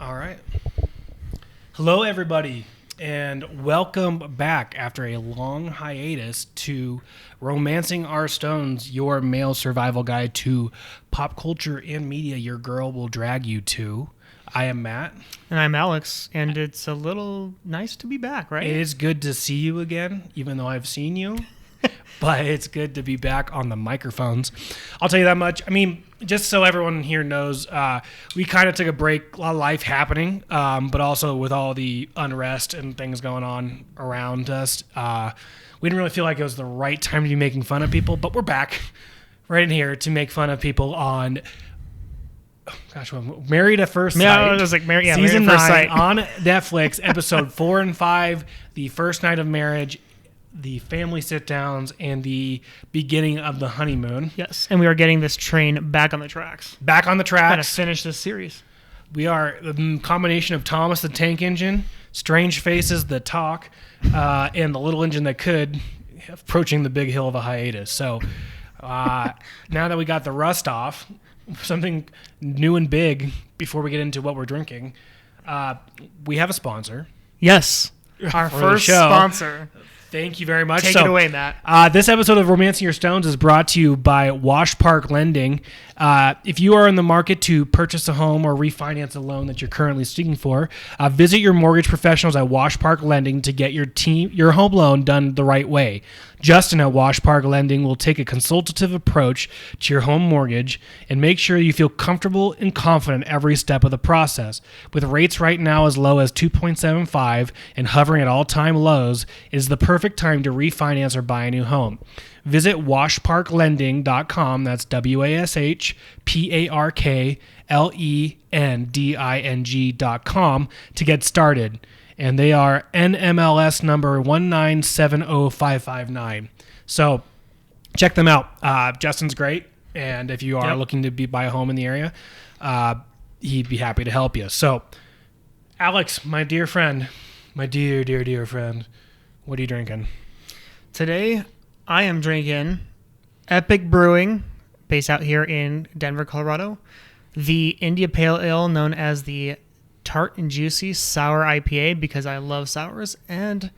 All right. Hello, everybody, and welcome back after a long hiatus to Romancing Our Stones, your male survival guide to pop culture and media your girl will drag you to. I am Matt. And I'm Alex, and it's a little nice to be back, right? It is good to see you again, even though I've seen you. But it's good to be back on the microphones. I'll tell you that much. I mean, just so everyone here knows, we kind of took a break, a lot of life happening, but also with all the unrest and things going on around us, we didn't really feel like it was the right time to be making fun of people, but we're back right in here to make fun of people on... Married at First Sight. Yeah, it was like Season Married at First 9 Sight. on Netflix, episode 4 and 5, the first night of marriage, the family sit-downs, and the beginning of the honeymoon. Yes, and we are getting this train back on the tracks. Back on the Trying to tracks. finish this series. We are the combination of Thomas the Tank Engine, Strange Faces that talk, and the little engine that could, approaching the big hill of a hiatus. So now that we got the rust off, something new and big before we get into what we're drinking, we have a sponsor. Yes, our For the first show. sponsor. Thank you very much. Take it away, Matt. This episode of Romancing Your Stones is brought to you by Wash Park Lending. If you are in the market to purchase a home or refinance a loan that you're currently seeking for, visit your mortgage professionals at Wash Park Lending to get your home loan done the right way. Justin at Wash Park Lending will take a consultative approach to your home mortgage and make sure you feel comfortable and confident every step of the process. With rates right now as low as 2.75 and hovering at all-time lows, it is the perfect time to refinance or buy a new home. Visit washparklending.com, that's WASHPARKLENDING.com to get started. And they are NMLS number 1970559. So check them out. Justin's great. And if you are looking to buy a home in the area, he'd be happy to help you. So, Alex, my dear friend, my dear, dear, dear friend, what are you drinking? Today, I am drinking Epic Brewing, based out here in Denver, Colorado. The India Pale Ale, known as the Tart and Juicy Sour IPA, because I love sours. And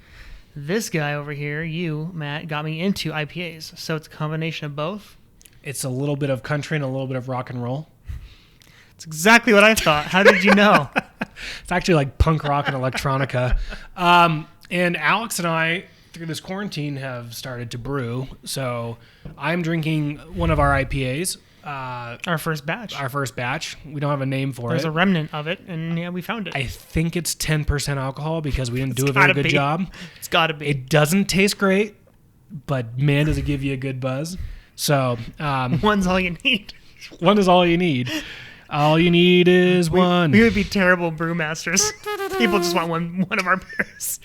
this guy over here, you, Matt, got me into IPAs. So it's a combination of both. It's a little bit of country and a little bit of rock and roll. It's exactly what I thought. How did you know? It's actually like punk rock and electronica. And Alex and I, through this quarantine, have started to brew. So I'm drinking one of our IPAs. Our first batch. We don't have a name for There's it. a remnant of it, and yeah, we found it. I think it's 10% alcohol because we didn't do a very good job. It's got to be. It doesn't taste great, but man, does it give you a good buzz. So One's all you need. one is all you need. All you need is one. We would be terrible brewmasters. People just want one of our beers.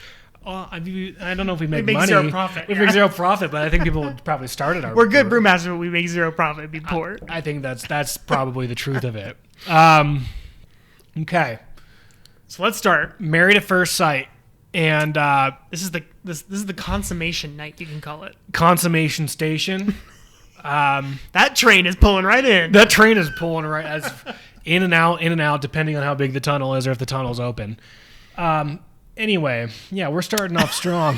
Well, I don't know if we make make money. zero profit, We yeah. make zero profit, but I think people would probably start at our. We're good brewmasters, but we make zero profit. It'd be poor. I think that's probably the truth of it. Okay, So let's start. Married at First Sight, and This is the consummation night, you can call it. Consummation Station. That train is pulling right in. That train is pulling right as in and out, depending on how big the tunnel is or if the tunnel's open. Anyway, yeah, we're starting off strong.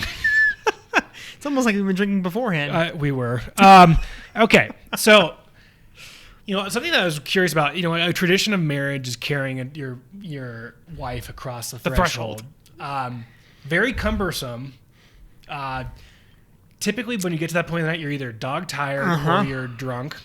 It's almost like we've been drinking beforehand. We were. Okay, so, something that I was curious about, a tradition of marriage is carrying your wife across the threshold. Very cumbersome. Typically, when you get to that point in the night, you're either dog tired or you're drunk,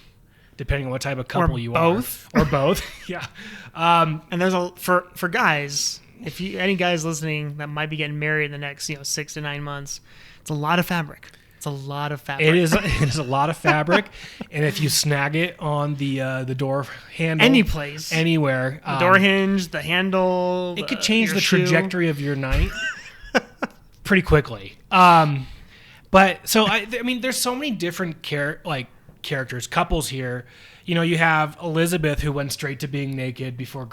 depending on what type of couple you are. Or both. Yeah. And there's for guys, if any guys listening that might be getting married in the next 6 to 9 months, it's a lot of fabric. It is a lot of fabric, and if you snag it on the door handle, Any place, anywhere, the door hinge, the handle, it could change your the shoe. trajectory of your night pretty quickly. But so I mean, there's so many different characters, couples here. You have Elizabeth, who went straight to being naked before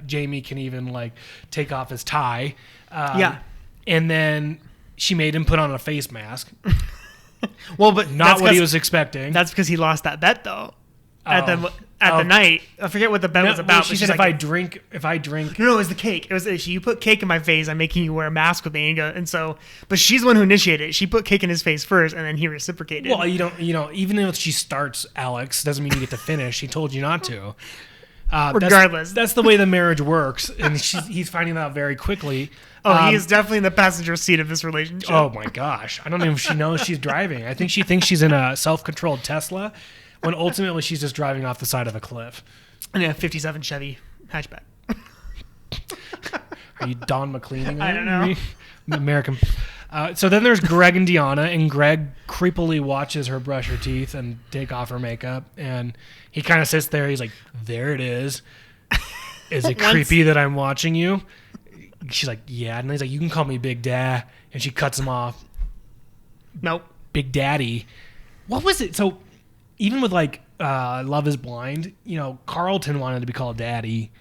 Jamie can even take off his tie. And then she made him put on a face mask. Well, but not what he was expecting. That's because he lost that bet, though. at the night. I forget what the bet was about. Well, she but said she's if I drink. No, it was the cake. It was you put cake in my face. I'm making you wear a mask with me. But she's the one who initiated it. She put cake in his face first, and then he reciprocated. Well, even if she starts, Alex, doesn't mean you get to finish. He told you not to. Regardless, that's the way the marriage works, and he's finding that out very quickly. He is definitely in the passenger seat of this relationship. Oh my gosh, I don't know if she knows she's driving. I think she thinks she's in a self-controlled Tesla, when ultimately she's just driving off the side of a cliff. And a 57 Chevy hatchback. Are you Don McLeaning? I don't know. American. So then there's Greg and Deanna, and Greg creepily watches her brush her teeth and take off her makeup, and he kind of sits there. He's like, "There it is. Is it creepy that I'm watching you?" She's like, "Yeah," and he's like, "You can call me Big Dad," and she cuts him off. Nope. Big Daddy. What was it? So even with like Love Is Blind, Carlton wanted to be called Daddy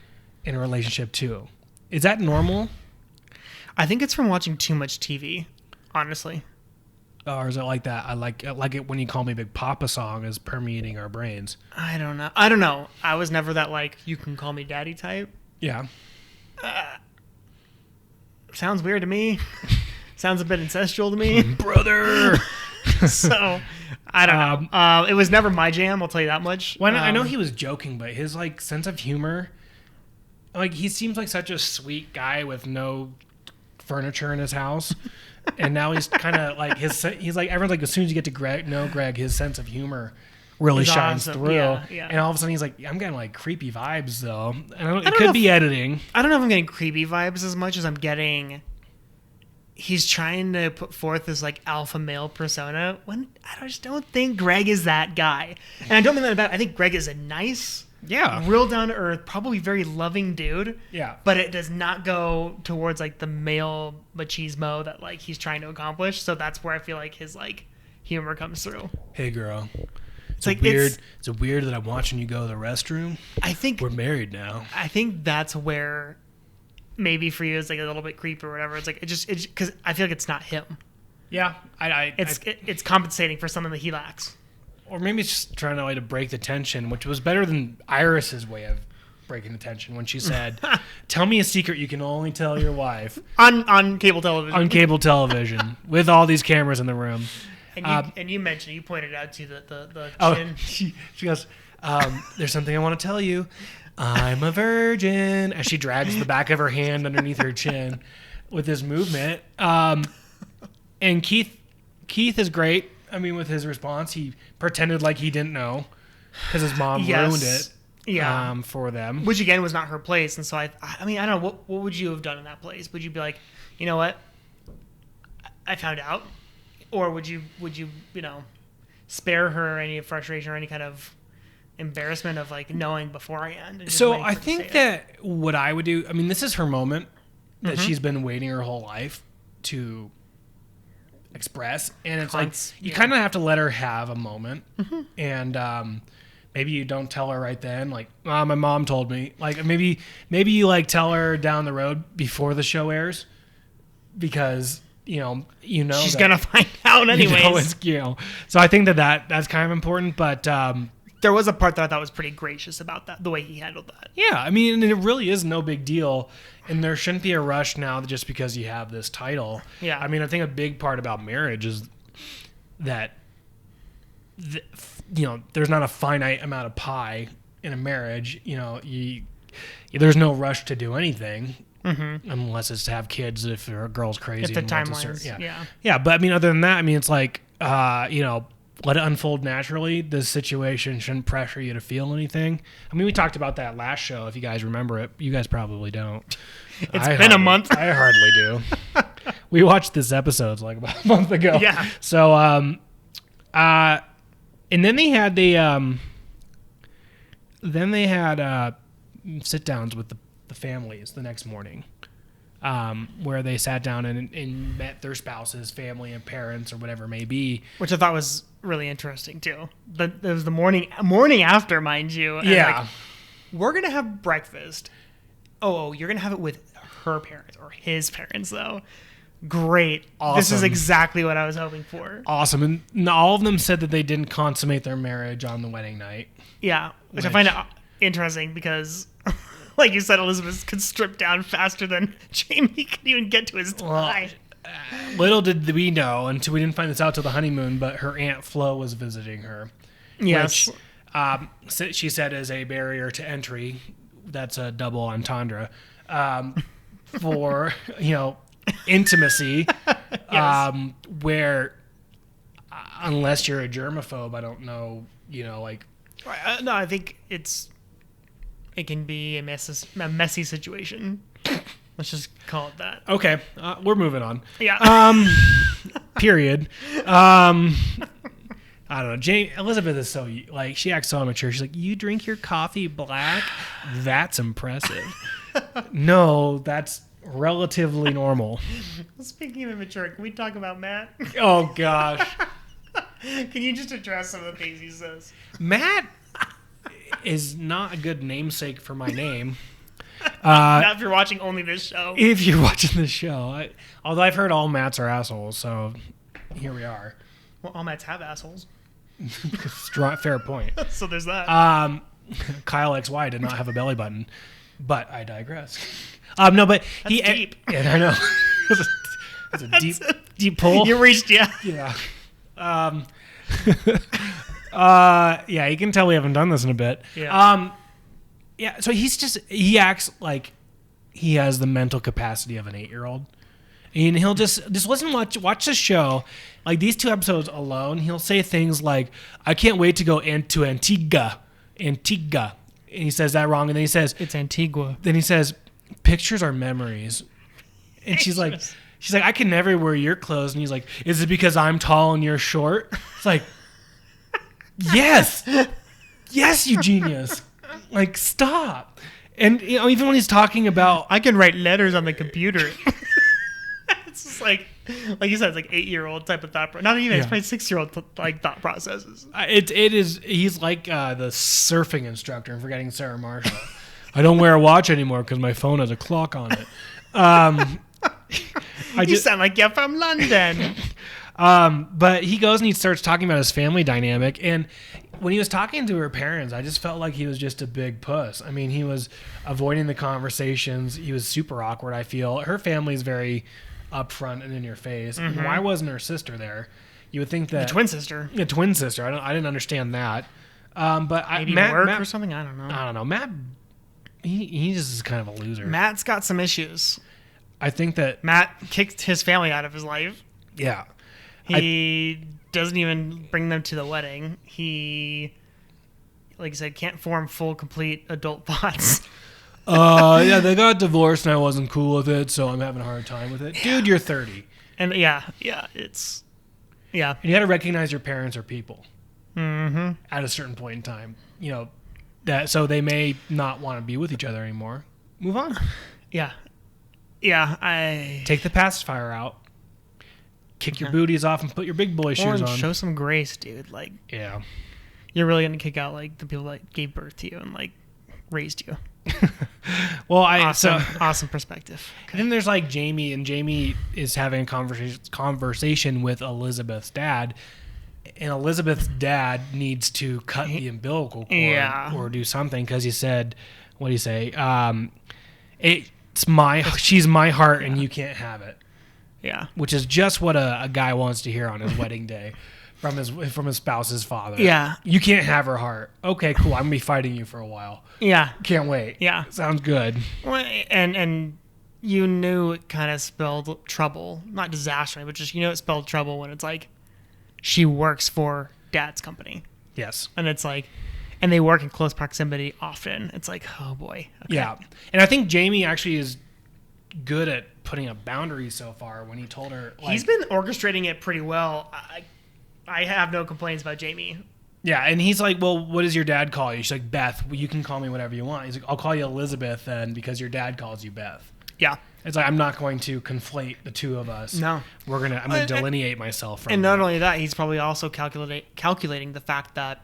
in a relationship too. Is that normal? I think it's from watching too much TV, honestly. Or is it like that? I like it when you call me Big Papa song is permeating our brains. I don't know. I was never that you can call me daddy type. Yeah. Sounds weird to me. Sounds a bit incestual to me. Brother. So, I don't know. It was never my jam, I'll tell you that much. I know he was joking, but his sense of humor, he seems like such a sweet guy with no furniture in his house. And now he's kind of he's like, everyone's like, as soon as you get to Greg, his sense of humor really shines through. Yeah. And all of a sudden he's like, I'm getting creepy vibes though. And it could be editing. I don't know if I'm getting creepy vibes as much as I'm getting, he's trying to put forth this alpha male persona when I just don't think Greg is that guy. And I don't mean that about, I think Greg is a nice, real down to earth, probably very loving dude. Yeah. But it does not go towards the male machismo that he's trying to accomplish. So that's where I feel his humor comes through. Hey girl. It's weird that I'm watching you go to the restroom. I think we're married now. I think that's where maybe for you it's a little bit creepy or whatever. It's it's because I feel it's not him. Yeah. It's compensating for something that he lacks. Or maybe it's just trying to break the tension, which was better than Iris's way of breaking the tension when she said, "Tell me a secret you can only tell your wife." On cable television. On cable television with all these cameras in the room. And you mentioned, you pointed out to the chin. She goes, "There's something I want to tell you. I'm a virgin." As she drags the back of her hand underneath her chin with this movement. And Keith is great. I mean, with his response, he pretended like he didn't know because his mom ruined it. Yeah. For them, which again was not her place. And so I mean, I don't know, what would you have done in that place? Would you be like, you know what, I found out, or would you spare her any frustration or any kind of embarrassment of knowing beforehand? And so I think that what I would do, I mean, this is her moment that she's been waiting her whole life to express, and it's you kind of have to let her have a moment, and maybe you don't tell her right then, my mom told me, maybe you tell her down the road before the show airs, because she's gonna find out anyways. So I think that's kind of important, but there was a part that I thought was pretty gracious about that, the way he handled that. Yeah, I mean, it really is no big deal, and there shouldn't be a rush now just because you have this title. Yeah. I mean, I think a big part about marriage is that, there's not a finite amount of pie in a marriage. There's no rush to do anything unless it's to have kids if a girl's crazy. If the timelines, yeah. But I mean, other than that, I mean, it's let it unfold naturally. This situation shouldn't pressure you to feel anything. I mean, we talked about that last show, if you guys remember it. You guys probably don't. It's been a month. I hardly do. We watched this episode about a month ago. Yeah. So, and then they had sit downs with the families the next morning. Where they sat down and met their spouses, family, and parents, or whatever it may be. Which I thought was really interesting, too. But it was the morning after, mind you. And yeah. We're going to have breakfast. Oh, you're going to have it with her parents, or his parents, though. Great. Awesome. This is exactly what I was hoping for. Awesome. And all of them said that they didn't consummate their marriage on the wedding night. Yeah. Which I find interesting because, like you said, Elizabeth could strip down faster than Jamie could even get to his tie. Little did we know until we didn't find this out till the honeymoon, but her Aunt Flo was visiting her. Yes. Which she said is a barrier to entry. That's a double entendre. For, intimacy. Yes. Where, unless you're a germaphobe, I don't know, like... No, I think it can be a messy situation. Let's just call it that. Okay, we're moving on. Yeah. Period. I don't know. Elizabeth is so, she acts so immature. She's like, you drink your coffee black? That's impressive. No, that's relatively normal. Speaking of immature, can we talk about Matt? Oh, gosh. Can you just address some of the things he says? Matt is not a good namesake for my name. Not if you're watching only this show. If you're watching this show. Although I've heard all Matts are assholes, so here we are. Well, all Matts have assholes. Fair point. So there's that. Kyle XY did not have a belly button, but I digress. No, but That's deep. Yeah, I know. It's a deep pull. You reached, yeah. Yeah. Yeah, you can tell we haven't done this in a bit. Yeah. Yeah, so he acts like he has the mental capacity of an 8-year-old. And he'll just listen, watch the show. Like these 2 episodes alone, he'll say things like, I can't wait to go into Antigua. And he says that wrong. And then he says, It's Antigua. Then he says, pictures are memories. And she's like, I can never wear your clothes. And he's like, is it because I'm tall and you're short? It's like, yes, you genius. Like, stop. And even when he's talking about, I can write letters on the computer. It's just like you said, it's like 8-year-old type of thought. Not even, it's probably 6-year-old thought processes. It is. He's like the surfing instructor. I'm forgetting Sarah Marshall. I don't wear a watch anymore because my phone has a clock on it. You sound like you're from London. But he goes and he starts talking about his family dynamic. And when he was talking to her parents, I just felt like he was just a big puss. I mean, he was avoiding the conversations. He was super awkward, I feel. Her family's very upfront and in your face. Mm-hmm. Why wasn't her sister there? You would think that... The twin sister. The twin sister. I didn't understand that. But maybe Matt, or something? I don't know. I don't know. Matt, he just is kind of a loser. Matt's got some issues. I think that... Matt kicked his family out of his life. Yeah. He doesn't even bring them to the wedding. He, like I said, can't form full, complete adult thoughts. Yeah, they got divorced and I wasn't cool with it, so I'm having a hard time with it. Dude, you're 30. And it's... Yeah. And you got to recognize your parents are people. Mm-hmm. At a certain point in time. So they may not want to be with each other anymore. Move on. Yeah. Yeah, Take the pacifier out. Kick your booties off and put your big boy shoes on. Show some grace, dude. Like, yeah, you're really gonna kick out like the people that gave birth to you and like raised you. Well, awesome perspective. Okay. Then there's like Jamie, and Jamie is having a conversation with Elizabeth's dad, and Elizabeth's dad needs to cut the umbilical cord or do something because he said, what did he say? She's my heart, and you can't have it. Yeah, which is just what a guy wants to hear on his wedding day from his spouse's father. Yeah, you can't have her heart. Okay, cool. I'm gonna be fighting you for a while. Yeah, can't wait. Yeah, sounds good. Well, and you knew it kind of spelled trouble, not disaster, but just it spelled trouble when it's like she works for dad's company. Yes, and it's like, and they work in close proximity often. It's like, oh boy. Okay. Yeah, and I think Jamie actually is good at putting a boundary so far when he told her he's been orchestrating it pretty well. I have no complaints about Jamie. Yeah, and he's like, well, what does your dad call you? She's like, Beth. Well, you can call me whatever you want. He's like, I'll call you Elizabeth then because your dad calls you Beth. Yeah, it's like, I'm not going to conflate the two of us. No, I'm gonna delineate myself from and not only that, he's probably also calculating the fact that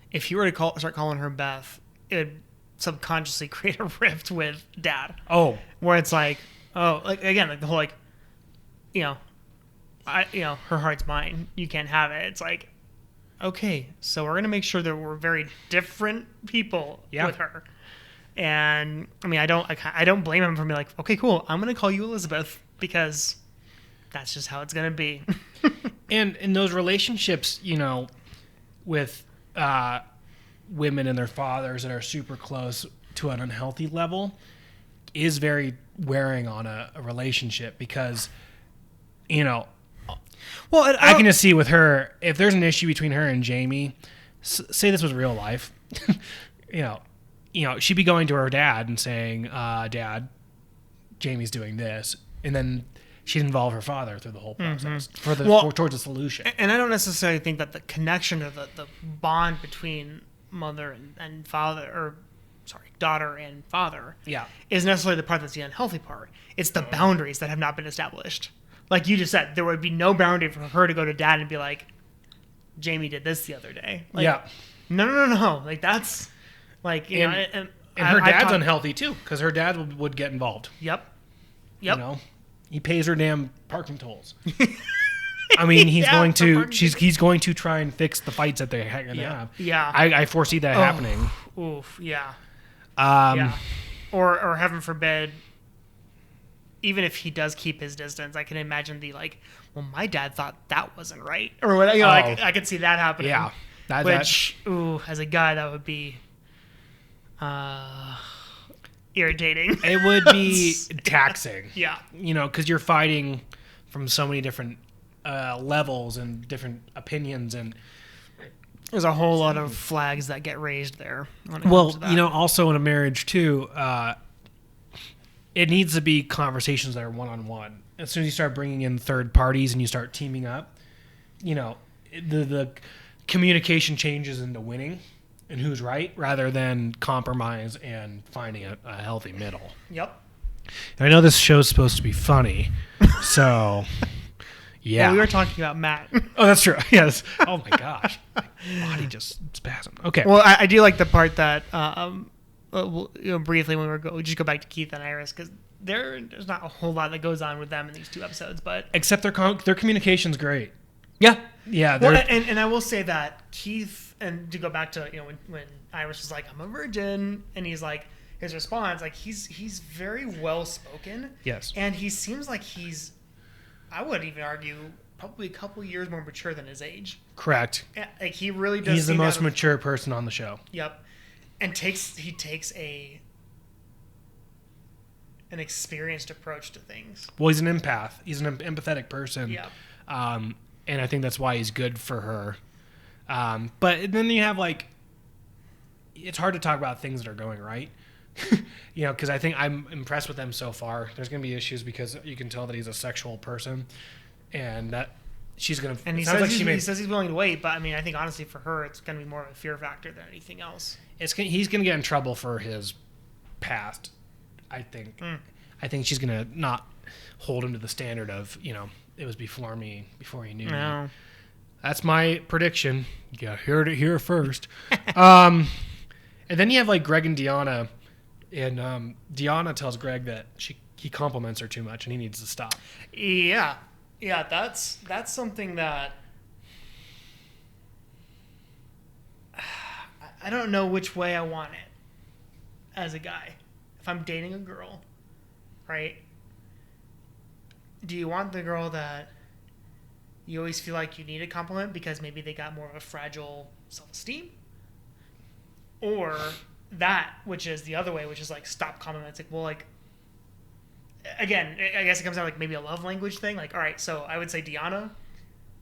if you were to start calling her Beth, it would subconsciously create a rift with dad. Oh, where it's like, like again, like the whole her heart's mine. You can't have it. It's like, okay, so we're gonna make sure that we're very different people Yeah. with her. And I mean, I don't blame him for being like, okay, cool, I'm gonna call you Elizabeth because that's just how it's gonna be. And in those relationships, with women and their fathers that are super close to an unhealthy level is very wearing on a relationship because, Well, I can just see with her, if there's an issue between her and Jamie, say this was real life, she'd be going to her dad and saying, Dad, Jamie's doing this. And then she'd involve her father through the whole process towards a solution. And I don't necessarily think that the connection or the bond between mother and father, or sorry, daughter and father, is necessarily the part that's the unhealthy part. It's the boundaries that have not been established. Like you just said, there would be no boundary for her to go to dad and be like, Jamie did this the other day. Like, no. Like that's like, and her dad's unhealthy too, because her dad would get involved. Yep. He pays her damn parking tolls. I mean, he's going to try and fix the fights that they're going to have. Yeah. I foresee that happening. Oof. Yeah. Yeah. Or heaven forbid, even if he does keep his distance, I can imagine well, my dad thought that wasn't right, or what. I could see that happening. Yeah. As a guy, that would be irritating. It would be taxing. Yeah. Because you're fighting from so many different levels and different opinions, and there's a whole lot of flags that get raised there. Also in a marriage too, it needs to be conversations that are one-on-one. As soon as you start bringing in third parties and you start teaming up, the communication changes into winning and who's right rather than compromise and finding a healthy middle. Yep. And I know this show's supposed to be funny, so yeah. Well, we were talking about Matt. Oh, that's true. Yes. Oh my gosh, my body just spasmed. Okay. Well, I do like the part that briefly when we'll just go back to Keith and Iris, because there's not a whole lot that goes on with them in these two episodes, but except their communication's great. Yeah. Well, and I will say that Keith, and to go back to when Iris was like, I'm a virgin, and he's like, his response, like he's very well spoken. Yes. And he seems like I would even argue, probably a couple years more mature than his age. Correct. Yeah, like he really does. He's the most mature person on the show. Yep. And he takes an experienced approach to things. Well, he's an empath. He's an empathetic person. Yeah. And I think that's why he's good for her. But then you have it's hard to talk about things that are going right. Because I think I'm impressed with them so far. There's going to be issues because you can tell that he's a sexual person, and that she's going to. And he says he's willing to wait, but I mean, I think honestly for her, it's going to be more of a fear factor than anything else. He's going to get in trouble for his past. I think. I think she's going to not hold him to the standard of it was before me, before he knew me. That's my prediction. You got to hear it here first. And then you have Greg and Deanna. And Deanna tells Greg that he compliments her too much and he needs to stop. Yeah, that's something that I don't know which way I want it as a guy. If I'm dating a girl, right? Do you want the girl that you always feel like you need a compliment because maybe they got more of a fragile self-esteem? Or that, which is the other way, which is stop compliments. Again, I guess it comes out maybe a love language thing. All right, so I would say Deanna,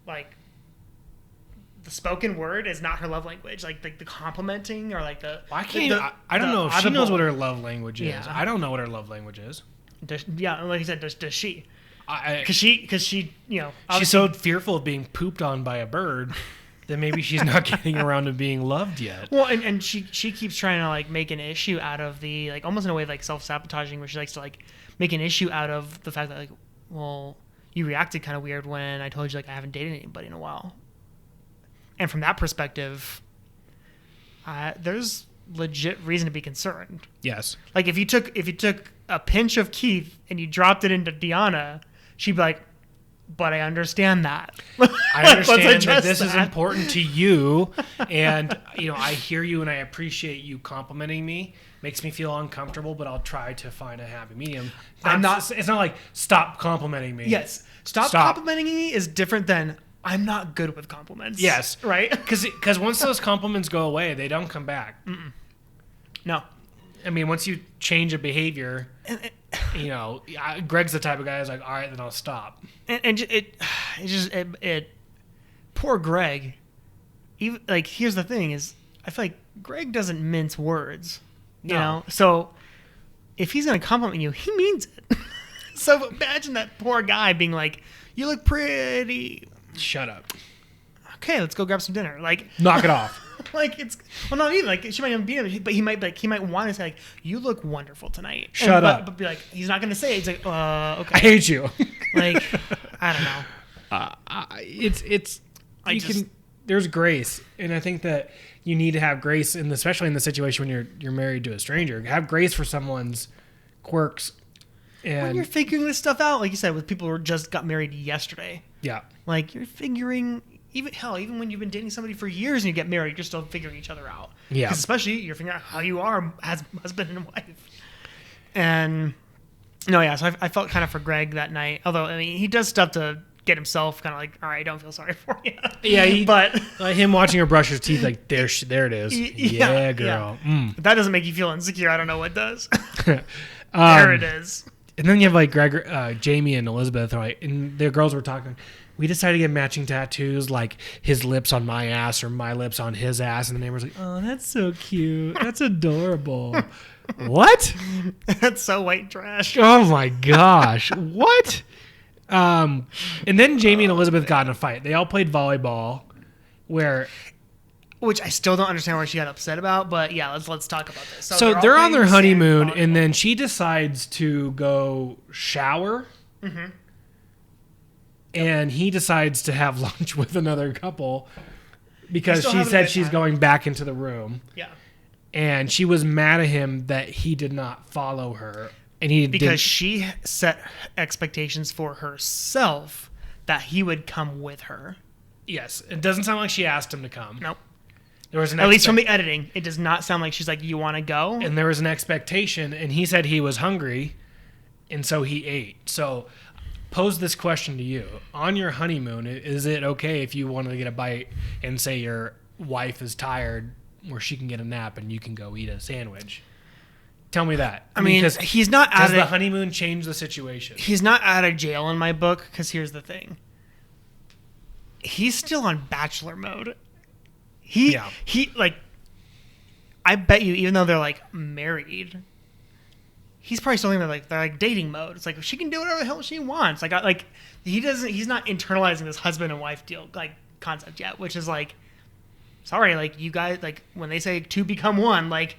the spoken word is not her love language. The complimenting or the. I don't know if she knows what her love language is. Yeah. I don't know what her love language is. Like you said, does she? Because she, she's so fearful of being pooped on by a bird. Then maybe she's not getting around to being loved yet. Well, and she keeps trying to make an issue out of the almost in a way self-sabotaging, where she likes to make an issue out of the fact that well, you reacted kind of weird when I told you I haven't dated anybody in a while. And from that perspective, there's legit reason to be concerned. Yes. If you took a pinch of Keith and you dropped it into Deanna, she'd be like, but I understand that. I understand that address this is that. important to you, and I hear you and I appreciate you complimenting me. Makes me feel uncomfortable, but I'll try to find a happy medium. It's not like stop complimenting me. Yes. Stop complimenting me is different than I'm not good with compliments. Yes. Right? Because once those compliments go away, they don't come back. No. I mean, once you change a behavior, Greg's the type of guy who's like, all right, then I'll stop. And poor Greg. Even like, here's the thing: is I feel like Greg doesn't mince words. You know, so if he's gonna compliment you, he means it. So imagine that poor guy being like, "You look pretty." Shut up. Okay, let's go grab some dinner. Like, knock it off. Like not even like she might even be him, but he might want to say like, "You look wonderful tonight." Shut up. But be like, he's not gonna say it. He's like, okay. I hate you. Like, I don't know. There's grace, and I think that you need to have grace, especially in the situation when you're married to a stranger. Have grace for someone's quirks. And when you're figuring this stuff out, like you said, with people who just got married yesterday. Yeah. Like you're figuring, even when you've been dating somebody for years and you get married, you're still figuring each other out. Yeah. 'Cause especially you're figuring out how you are as husband and wife. And so I felt kind of for Greg that night. Although I mean, he does stuff to get himself kind of like, all right, I don't feel sorry for you. Yeah, but him watching her brush her teeth, like there it is. Yeah, girl. Yeah. If that doesn't make you feel insecure, I don't know what does. There it is. And then you have like Jamie and Elizabeth, right? And their girls were talking. We decided to get matching tattoos, like his lips on my ass or my lips on his ass. And the neighbor's like, "Oh, that's so cute. That's adorable." What? That's so white trash. Oh my gosh. What? And then Jamie and Elizabeth got in a fight. They all played volleyball, which I still don't understand why she got upset about. But yeah, let's talk about this. So they're on their honeymoon, and then she decides to go shower. Mm-hmm. And he decides to have lunch with another couple because she said she's going back into the room. Yeah. And she was mad at him that he did not follow her. Because she set expectations for herself that he would come with her. Yes. It doesn't sound like she asked him to come. Nope. There was at least from the editing, it does not sound like she's like, "You want to go?" And there was an expectation, and he said he was hungry, and so he ate. So pose this question to you. On your honeymoon, is it okay if you wanted to get a bite and say your wife is tired where she can get a nap and you can go eat a sandwich? Tell me that. I mean, he's not out of... Does the honeymoon change the situation? He's not out of jail in my book, because here's the thing. He's still on bachelor mode. He like, I bet you, even though they're like married, he's probably still in they're like dating mode. It's like she can do whatever the hell she wants. He's not internalizing this husband and wife deal concept yet, which is like, sorry, like you guys, like when they say two become one, like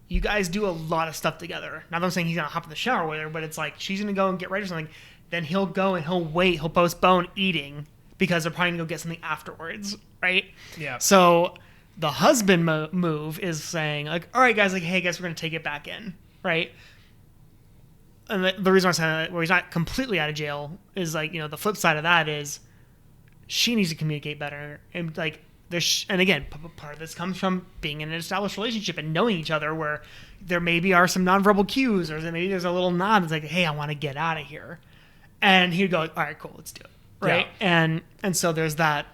you guys do a lot of stuff together. Not that I'm saying he's gonna hop in the shower with her, but it's like she's gonna go and get ready or something. Then he'll go and he'll postpone eating because they're probably gonna go get something afterwards, right? Yeah. So the husband move is saying like, all right, guys, like, hey, guys, we're gonna take it back in, right? And the reason I'm saying that, where he's not completely out of jail, is like, the flip side of that is she needs to communicate better. And like, and again, part of this comes from being in an established relationship and knowing each other, where there maybe are some nonverbal cues, or maybe there's a little nod that's like, hey, I want to get out of here. And he'd go, all right, cool, let's do it. Right. Yeah. And so there's that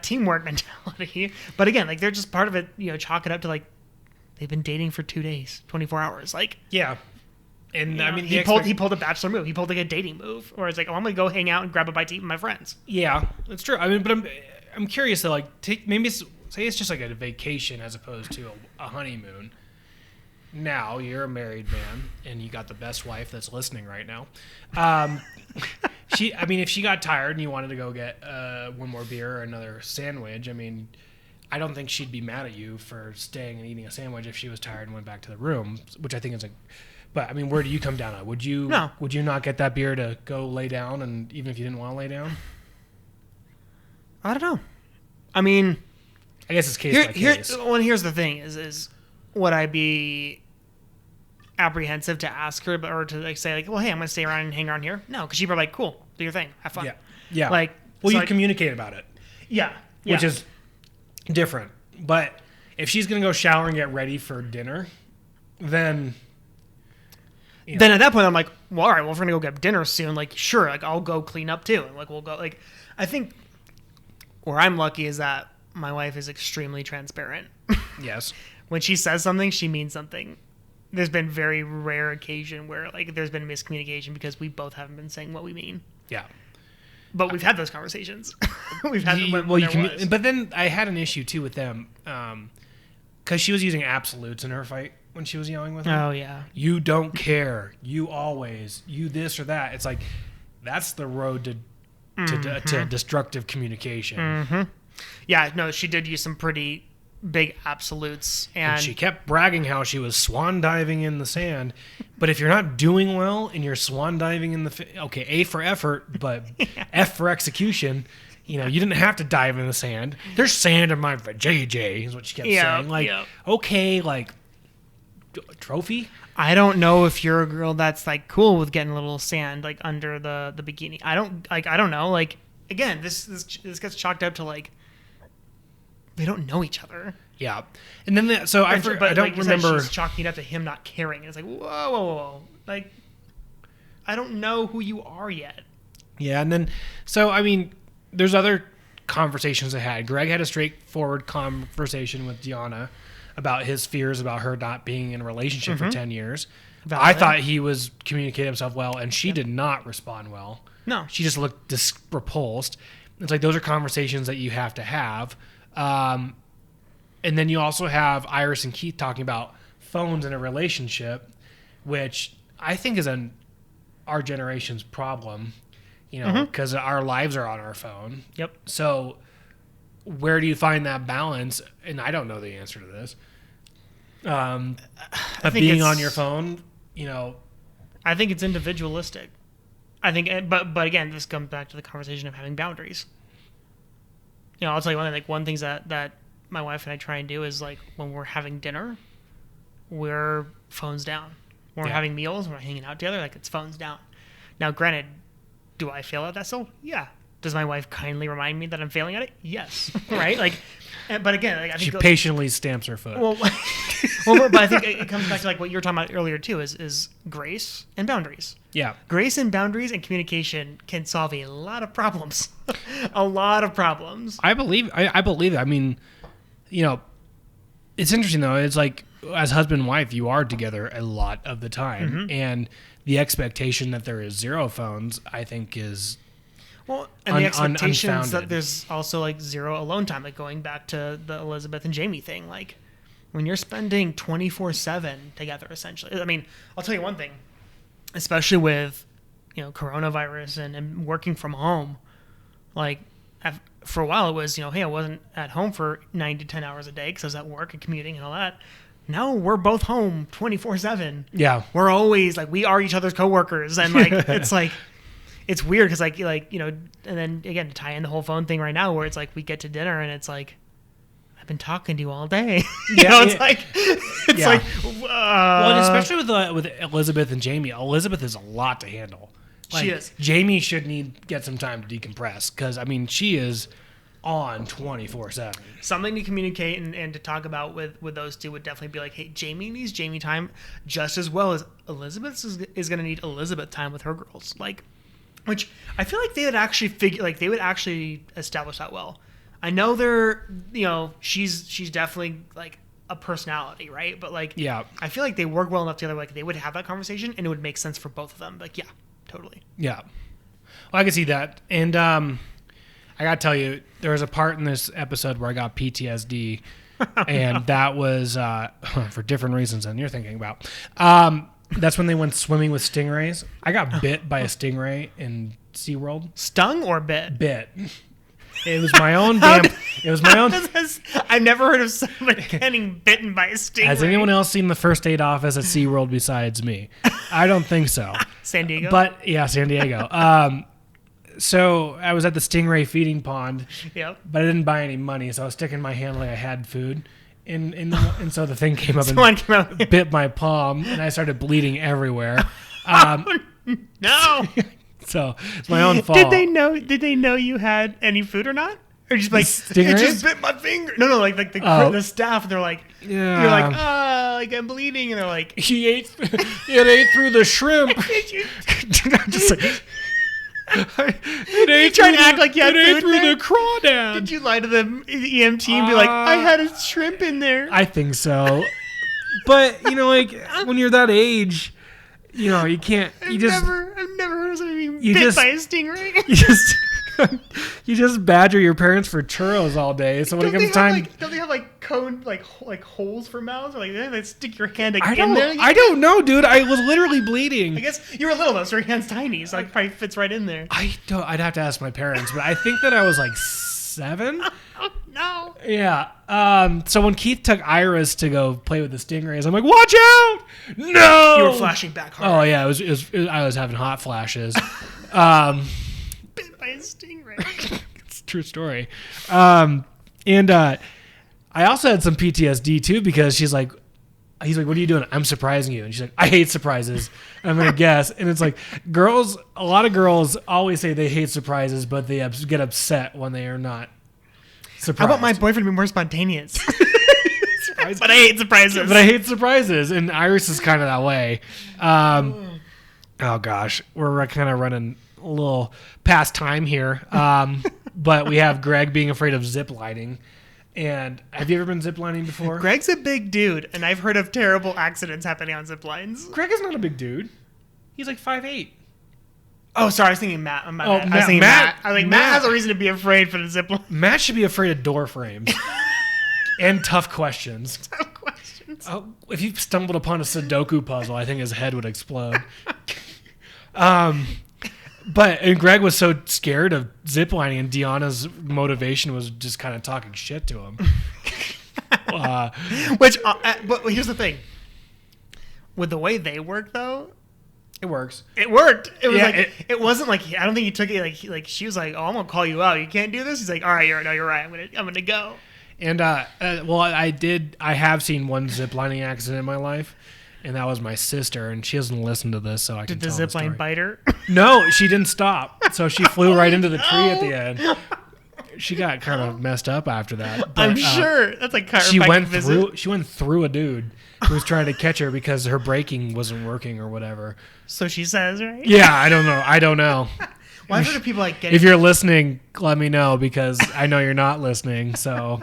teamwork mentality. But again, like, they're just part of it, chalk it up to like, they've been dating for 2 days, 24 hours. Like, yeah. And I mean, he pulled a bachelor move. He pulled like a dating move, where it's like, oh, I'm gonna go hang out and grab a bite to eat with my friends. Yeah, that's true. I mean, but I'm curious though. Like, say it's just like a vacation as opposed to a honeymoon. Now you're a married man and you got the best wife that's listening right now. If she got tired and you wanted to go get one more beer or another sandwich, I mean, I don't think she'd be mad at you for staying and eating a sandwich if she was tired and went back to the room, which I think is like. But I mean, where do you come down on? Would you not get that beer to go lay down, and even if you didn't want to lay down? I don't know. I mean, I guess it's case by case. Well, here's the thing: is would I be apprehensive to ask her, or to like say like, well, hey, I'm gonna stay around and hang around here? No, because she'd be like, cool, do your thing, have fun. Yeah. Yeah. Like, well, so you communicate about it, yeah. which is different. But if she's going to go shower and get ready for dinner, then... Then at that point, I'm like, well, all right, well, if we're going to go get dinner soon, like, sure, like, I'll go clean up too. And, like, we'll go, like, I think where I'm lucky is that my wife is extremely transparent. Yes. When she says something, she means something. There's been very rare occasion where, like, there's been miscommunication because we both haven't been saying what we mean. Yeah. But we've had those conversations. We've had them but then I had an issue too with them because she was using absolutes in her fight when she was yelling with him. Oh yeah. You don't care. You always. You this or that. It's like that's the road to destructive communication. Mm-hmm. Yeah. No, she did use some pretty big absolutes, and she kept bragging how she was swan diving in the sand. But if you're not doing well and you're swan diving in okay, A for effort, but F for execution. You know, you didn't have to dive in the sand. There's sand in my JJ, is what she kept saying. Like, okay, like trophy. I don't know if you're a girl that's like cool with getting a little sand like under the bikini. I don't know. Like again, this gets chalked up to like they don't know each other. Yeah, and then I don't like remember. She's chalking it up to him not caring. And it's like whoa, like I don't know who you are yet. Yeah, and then so I mean, there's other conversations I had. Greg had a straightforward conversation with Deanna about his fears about her not being in a relationship for 10 years. Valid. I thought he was communicating himself well, and she did not respond well. No, she just looked repulsed. It's like those are conversations that you have to have. And then you also have Iris and Keith talking about phones in a relationship, which I think is our generation's problem, you know, because our lives are on our phone. Yep. So where do you find that balance? And I don't know the answer to this. Of being on your phone, you know. I think it's individualistic. I think, but again, this comes back to the conversation of having boundaries. You know, I'll tell you one thing. Like one thing that my wife and I try and do is like when we're having dinner, we're phones down. When we're having meals, when we're hanging out together, like it's phones down. Now, granted, do I fail at that still? Yeah. Does my wife kindly remind me that I'm failing at it? Yes. Right? Like, but again, like, I think she patiently stamps her foot. Well, but I think it comes back to like what you were talking about earlier too, is grace and boundaries. Yeah. Grace and boundaries and communication can solve a lot of problems. A lot of problems. I believe it. I mean, you know, it's interesting though. It's like as husband and wife, you are together a lot of the time, and the expectation that there is zero phones, I think, is the expectations that there's also like zero alone time. Like going back to the Elizabeth and Jamie thing, like when you're spending 24/7 together, essentially. I mean, I'll tell you one thing, especially with coronavirus and working from home, like. For a while, it was, hey, I wasn't at home for 9 to 10 hours a day because I was at work and commuting and all that. Now we're both home 24/7. Yeah. We're always, like, we are each other's coworkers. And, like, it's, like, it's weird because, like, and then, again, to tie in the whole phone thing right now where it's, like, we get to dinner and it's, like, I've been talking to you all day. It's like, well, and especially with Elizabeth and Jamie. Elizabeth is a lot to handle. Like, she is. Jamie should get some time to decompress because, I mean, she is on 24/7. Something to communicate and to talk about with those two would definitely be like, hey, Jamie needs Jamie time just as well as Elizabeth is going to need Elizabeth time with her girls. Like, which I feel like they would actually establish that well. I know she's definitely like a personality, right? But like, yeah, I feel like they work well enough together. Like they would have that conversation and it would make sense for both of them. Like, yeah. Totally. Yeah. Well, I can see that. And I got to tell you, there was a part in this episode where I got PTSD, and that was for different reasons than you're thinking about. That's when they went swimming with stingrays. I got bit by a stingray in SeaWorld. Stung or bit? Bit. It was my own damn... It was my own... I've never heard of somebody getting bitten by a stingray. Has anyone else seen the first aid office at SeaWorld besides me? I don't think so. San Diego? But, yeah, San Diego. So I was at the stingray feeding pond, but I didn't buy any money, so I was sticking my hand like I had food. And so the thing came up and bit my palm, and I started bleeding everywhere. No! So it's my own fault. Did they know you had any food or not? Or just like Stingrays? it just bit my finger? No, like the staff. They're like, Yeah. You're like, like I'm bleeding, and they're like, He ate. It ate through the shrimp. did you? I'm just like. It ate trying to through act like you had it ate food through there? the crawdad. Did you lie to the EMT and be like, I had a shrimp in there? I think so. But like when you're that age, you can't. I've never heard of somebody being you bit just- by a stingray. You just badger your parents for churros all day. So when it comes time, don't they have like cone like holes for mouths, or like they stick your hand I in there? I don't know, dude. I was literally bleeding. I guess you were little though, so your hand's tiny, so it probably fits right in there. I'd have to ask my parents, but I think that I was like 7. Oh no! Yeah. So when Keith took Iris to go play with the stingrays, I'm like, "Watch out! No!" You were flashing back hard. Oh yeah, I was having hot flashes. Bit by a stingray. It's a true story. And I also had some PTSD too because he's like, "What are you doing?" "I'm surprising you." And she's like, "I hate surprises." And I'm gonna guess. And it's like a lot of girls always say they hate surprises, but they get upset when they are not surprised. How about my boyfriend be more spontaneous? But I hate surprises. But I hate surprises, and Iris is kind of that way. Oh gosh, we're kind of running a little past time here. But we have Greg being afraid of zip lining. And have you ever been zip lining before? Greg's a big dude, and I've heard of terrible accidents happening on zip lines. Greg is not a big dude. He's like 5'8". Oh, sorry, I was thinking Matt. I was Matt- thinking Matt- Matt. I was like, Matt. Matt has a reason to be afraid for the zip line. Matt should be afraid of door frames and tough questions. Questions. If you stumbled upon a Sudoku puzzle, I think his head would explode. And Greg was so scared of ziplining, and Deanna's motivation was just kind of talking shit to him. But here's the thing. With the way they work, though, It works. it worked. It was Yeah, it wasn't like I don't think he took it like she was like, oh, I'm gonna call you out. You can't do this. He's like, all right, you're right. I'm gonna go. And I have seen one ziplining accident in my life, and that was my sister, and she doesn't listen to this, so I can Did the tell zip story. line bite her? No, she didn't stop. So she flew right into the tree at the end. She got kind of messed up after that. But, I'm sure that's like she went through a dude who was trying to catch her because her braking wasn't working or whatever. So she says, right? Yeah, I don't know. Well, I've heard of people like getting. If you're listening, let me know because I know you're not listening. So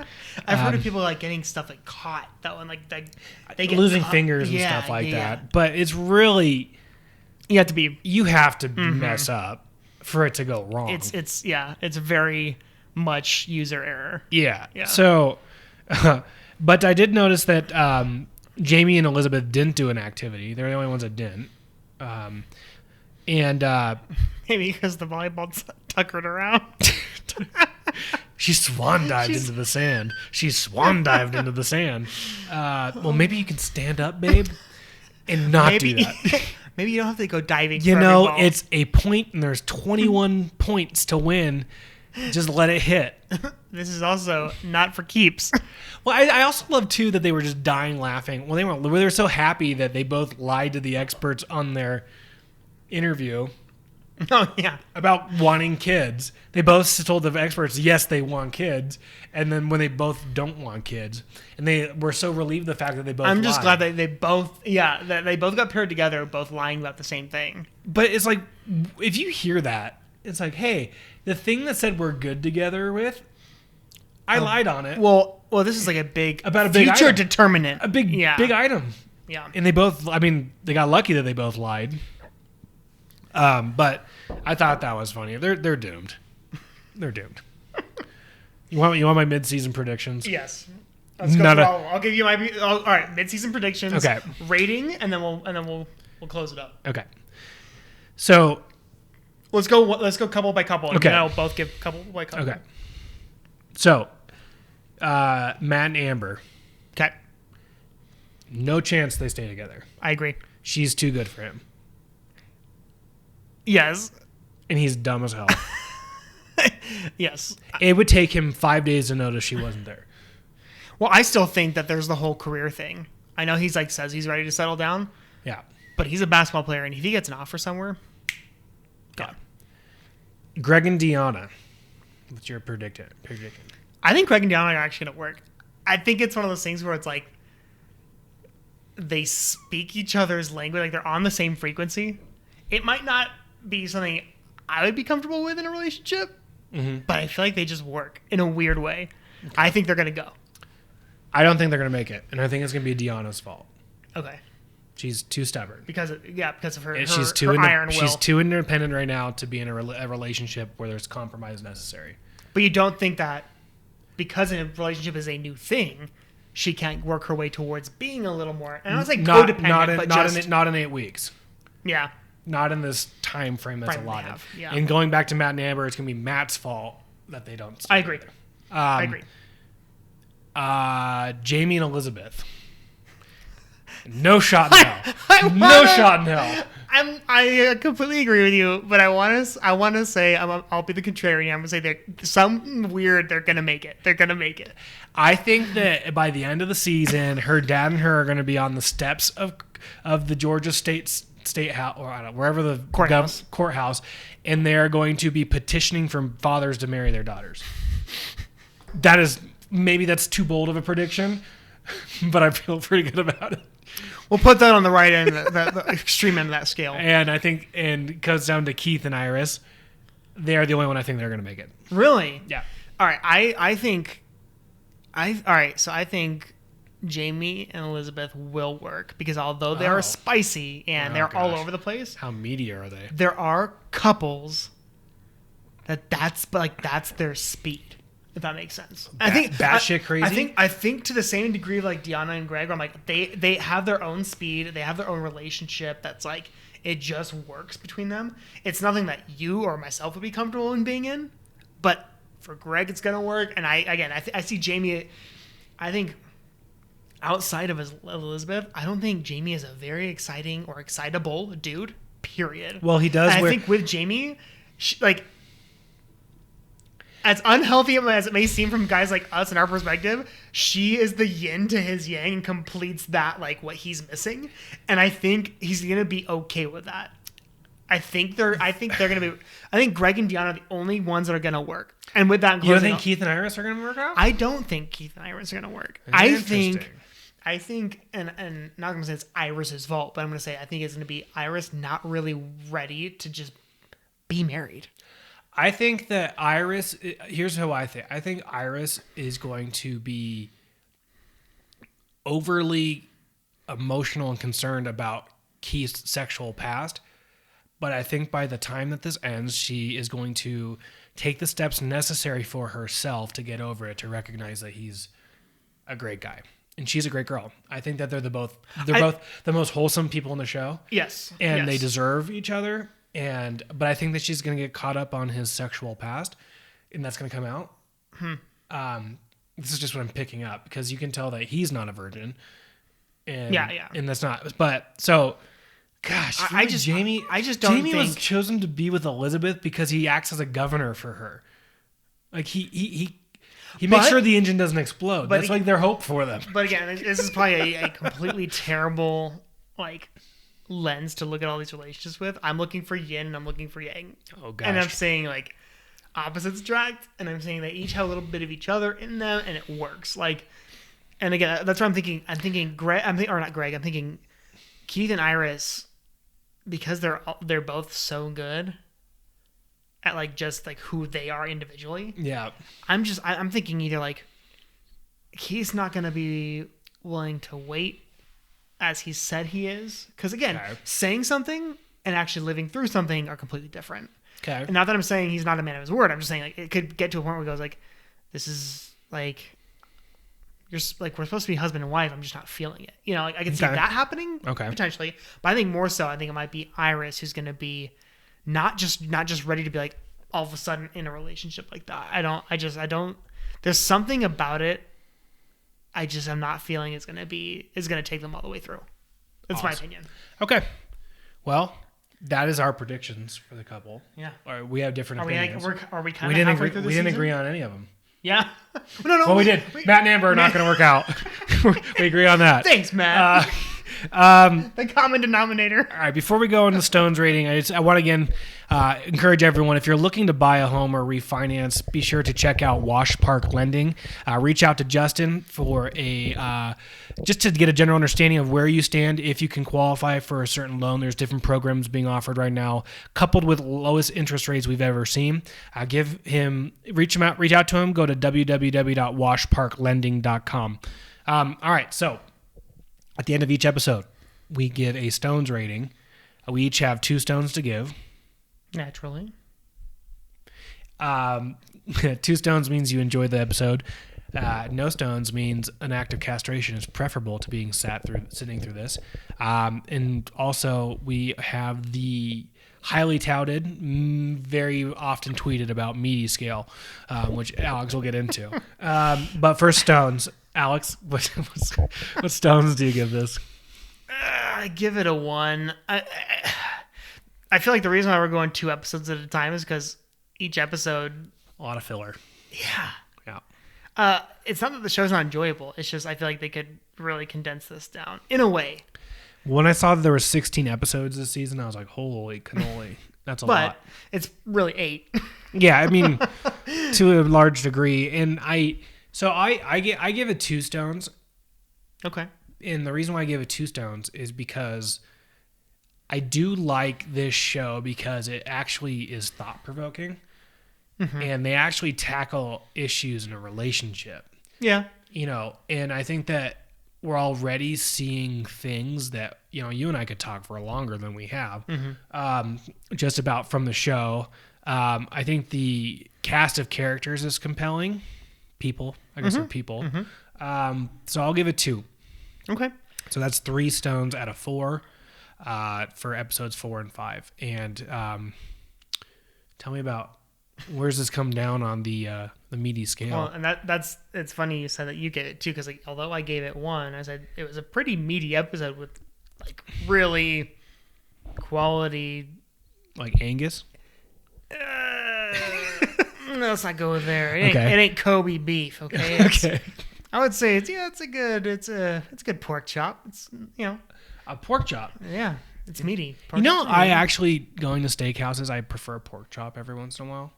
I've heard of people like getting stuff like caught. That one, like they get losing caught. fingers and stuff like that. But it's really You have to be. you have to mess up for it to go wrong. It's very much user error. Yeah. Yeah. So, but I did notice that Jamie and Elizabeth didn't do an activity. They're the only ones that didn't. Maybe because the volleyball tuckered around. She swan dived into the sand. She swan dived into the sand. Well, maybe you can stand up, babe, and not do that. Maybe you don't have to go diving. You for know, every ball. it's a point, and there's 21 points to win. Just let it hit. This is also not for keeps. Well, I also love too that they were just dying laughing. Well, they were so happy that they both lied to the experts on their interview Oh yeah. about wanting kids. They both told the experts yes they want kids, and then when they both don't want kids, and they were so relieved the fact that they both. I'm just lied. glad that they both got paired together, both lying about the same thing. But it's like if you hear that, it's like, hey, the thing that said we're good together with, I lied on it. Well, this is like a big future item. determinant. A big item. Yeah. And they both, I mean, they got lucky that they both lied. But I thought that was funny. They're doomed. They're doomed. You want my mid-season predictions? Yes. Let's go. I'll give you my. All right, mid-season predictions. Okay. Rating, and then we'll close it up. Okay. So Let's go couple by couple. And Okay. then I'll both give couple by couple. okay. So Matt and Amber, Okay. no chance they stay together. I agree. She's too good for him, Yes. and he's dumb as hell. Yes. It would take him 5 days to notice she wasn't there. Well, I still think that there's the whole career thing. I know he's like says he's ready to settle down, Yeah. but he's a basketball player, and if he gets an offer somewhere, Yeah. Greg and Deanna. What's your prediction? I think Greg and Deanna are actually going to work. I think it's one of those things where it's like they speak each other's language, like they're on the same frequency. It might not be something I would be comfortable with in a relationship, but I feel like they just work in a weird way. Okay. I think they're going to go. I don't think they're going to make it, and I think it's going to be Deanna's fault. Okay. She's too stubborn. Because of her iron will. She's too independent right now to be in a relationship where there's compromise necessary. But you don't think that because a relationship is a new thing, she can't work her way towards being a little more, and I was like codependent, not in 8 weeks. Yeah. Not in this time frame that's allotted. Yeah. And going back to Matt and Amber, it's going to be Matt's fault that they don't. I agree. I agree. Jamie and Elizabeth. No shot in hell. No shot in hell. I completely agree with you, but I want to say I'll be the contrarian. I'm gonna say they're something weird. They're gonna make it. They're gonna make it. I think that by the end of the season, her dad and her are gonna be on the steps of the Georgia State House, or I don't know, wherever the courthouse, and they're going to be petitioning for fathers to marry their daughters. Maybe that's too bold of a prediction, but I feel pretty good about it. We'll put that on the right end, the extreme end of that scale. And I think, and it comes down to Keith and Iris. They're the only one I think they're going to make it. Really? Yeah. All right. I think Jamie and Elizabeth will work because although they are spicy and they're all over the place. How meaty are they? There are couples that's their speed. If that makes sense. I think batshit crazy. I think to the same degree of like Deanna and Greg, where I'm like they have their own speed, they have their own relationship that's like it just works between them. It's nothing that you or myself would be comfortable in being in, but for Greg it's gonna work. And I see Jamie. I think outside of Elizabeth, I don't think Jamie is a very exciting or excitable dude. Period. Well, he does. And I think with Jamie, as unhealthy as it may seem from guys like us in our perspective, she is the yin to his yang and completes that, like, what he's missing. And I think he's going to be okay with that. I think Greg and Deanna are the only ones that are going to work. And with that, you don't think Keith and Iris are going to work out? I don't think Keith and Iris are going to work. I think, and not going to say it's Iris's fault, but I'm going to say I think it's going to be Iris not really ready to just be married. I think that Iris, here's how I think. I think Iris is going to be overly emotional and concerned about Keith's sexual past. But I think by the time that this ends, she is going to take the steps necessary for herself to get over it, to recognize that he's a great guy. And she's a great girl. I think that they're both the most wholesome people in the show. Yes. And they deserve each other. But I think that she's going to get caught up on his sexual past, and that's going to come out. This is just what I'm picking up because you can tell that he's not a virgin. And, and that's not. But so, gosh, Jamie don't think was chosen to be with Elizabeth because he acts as a governor for her. Like he makes sure the engine doesn't explode. That's like their hope for them. But again, this is probably a completely terrible lens to look at all these relationships with. I'm looking for yin and I'm looking for yang. Oh gosh. And I'm saying like opposites attract, and I'm saying they each have a little bit of each other in them, and it works. And again, that's what I'm thinking. I'm thinking Keith and Iris, because they're both so good at just who they are individually. Yeah. I'm thinking either Keith's not going to be willing to wait as he said he is. Because again, saying something and actually living through something are completely different. Okay. And not that I'm saying he's not a man of his word. I'm just saying it could get to a point where he goes this is you're we're supposed to be husband and wife. I'm just not feeling it. I can see that happening potentially. But I think more so, I think it might be Iris who's going to be not just ready to be all of a sudden in a relationship like that. I don't. There's something about it. I'm not feeling it's going to take them all the way through. That's awesome. My opinion. Okay. Well, that is our predictions for the couple. Yeah. We have different opinions. Are we kind of halfway through the season? We didn't agree on any of them. Yeah. No. Well, we did. Matt and Amber are not going to work out. We agree on that. Thanks, Matt. The common denominator. All right, before we go into Stone's rating, I want to again encourage everyone, if you're looking to buy a home or refinance, be sure to check out Wash Park Lending. Reach out to Justin for just to get a general understanding of where you stand, if you can qualify for a certain loan. There's different programs being offered right now, coupled with lowest interest rates we've ever seen. Reach out to him, go to www.washparklending.com. All right, so at the end of each episode, we give a Stones rating. We each have 2 stones to give. Naturally. 2 stones means you enjoyed the episode. No stones means an act of castration is preferable to being sitting through this. And also, we have the highly touted, very often tweeted about meaty scale, which Alex will get into. But for stones, Alex, what stones do you give this? I give it a 1. I feel like the reason why we're going 2 episodes at a time is because each episode... A lot of filler. Yeah. Yeah. It's not that the show's not enjoyable. It's just I feel like they could really condense this down in a way. When I saw that there were 16 episodes this season, I was like, holy cannoli. That's a lot. But it's really 8. Yeah, I mean, to a large degree. And I give it 2 stones. Okay. And the reason why I give it 2 stones is because I do like this show because it actually is thought-provoking. Mm-hmm. And they actually tackle issues in a relationship. Yeah. And I think that we're already seeing things that, you and I could talk for longer than we have, just about from the show. I think the cast of characters is compelling. People. I guess they're people. Mm-hmm. So I'll give it 2. Okay. So that's 3 stones out of 4 for episodes 4 and 5. And tell me about, where's this come down on the meaty scale? Well, and it's funny you said that you gave it 2 because although I gave it 1, I said it was a pretty meaty episode with really quality. Like Angus? Let's not go there. It Okay. ain't Kobe beef. Okay. Okay. I would say it's a good pork chop. It's A pork chop. Yeah, it's meaty. I actually, going to steakhouses, I prefer pork chop every once in a while.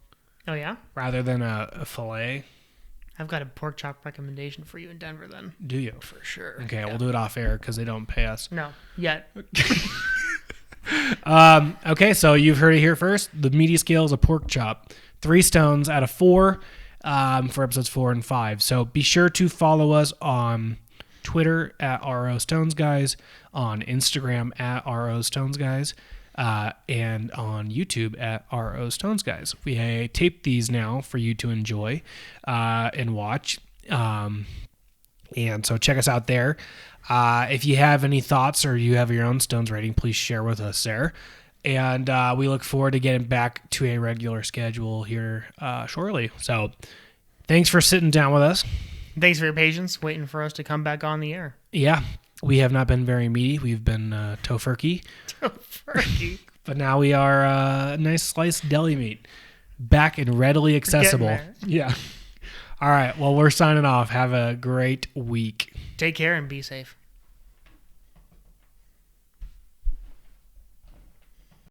Oh yeah. Rather than a fillet. I've got a pork chop recommendation for you in Denver. Then. Do you? For sure. Okay, yeah. We'll do it off air because they don't pay us. No, yet. Okay, so you've heard it here first. The meaty scale is a pork chop. 3 stones out of 4 for episodes 4 and 5. So be sure to follow us on Twitter at RO Stones Guys, on Instagram at RO Stones Guys, and on YouTube at RO Stones Guys. We tape these now for you to enjoy and watch. And so check us out there. If you have any thoughts or you have your own Stones rating, please share with us there. And we look forward to getting back to a regular schedule here shortly. So thanks for sitting down with us. Thanks for your patience, waiting for us to come back on the air. Yeah, we have not been very meaty. We've been tofurkey. Tofurkey. But now we are nice sliced deli meat. Back and readily accessible. Yeah. All right. Well, we're signing off. Have a great week. Take care and be safe.